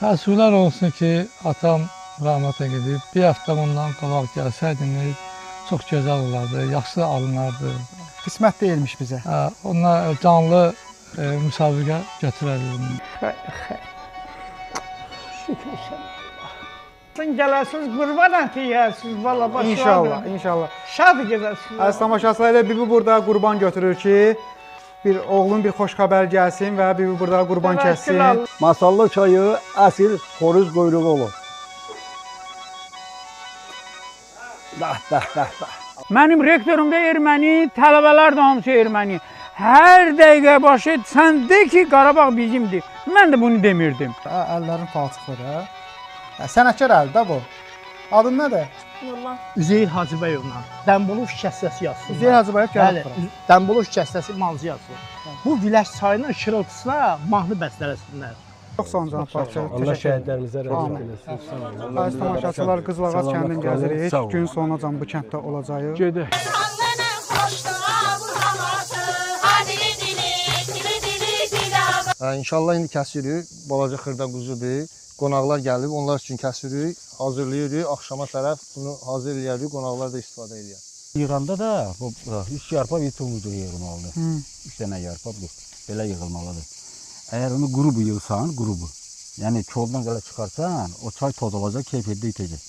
Təəssüflər olsun ki, atam rəhmətə gedib. Bir həftə ondan qabaq gəlsəydiniz, çox gözəl olardı, yaxşı alınardı. Qismət deyilmiş bizə. Onlar canlı müsabiqə götürərdim. Şükür sən. Sən gələsiniz, qurban eti yiyəsiniz, valla başlardır. İnşallah, inşallah. Şad gedəsiniz. Əziz tamaşaçılar, elə bibi burada qurban götürür ki, bir oğlun bir xoş xəbər gəlsin və bibi burada qurban kəssin. Masallı çayı əsl xoruz quyruğu olur. Mənim rektorum da erməni, tələbələr də hamısı erməni. Hər dəqiqə başı sən de ki, Qarabağ bizimdir. Mən də bunu demirdim. Əllərin palçıqdır, hə? Sənətkar əldir də bu. Adın nədir? Üzeyir Hacıbəyovla Dənbulov kəstəsi yazsın. Üzeyir Hacıbəyev gəlib bura. Dənbulov kəstəsi mancı yazsın. Bu Viləş çayının şırıltısına mahnı bəstələsinlər. Çox sağ olun cənab Padşah. Allah şəhidlərimizə rəhmət Amin. eləsin. Əziz tamaşaçılar, Qızılağac kəndin gəzirik. Gün sonucan bu kənddə olacağıq. Gedək. İnşallah indi kəsirik. Balaca xırda quzudur. Qonaqlar gəlib, onlar üçün kəsirik, hazırlayırıq. Axşama tərəf bunu hazır edirik, qonaqlar da istifadə edir. Yığanda da bu 3 yarpa bir tumudur yığılmalıdır. 3 dənə yarpa bu belə yığılmalıdır. Əgər onu qrubu yığsan, qrubu, yəni koldan belə çıxarsan, o çay toz olacaq, keyfiyyətli itəcək.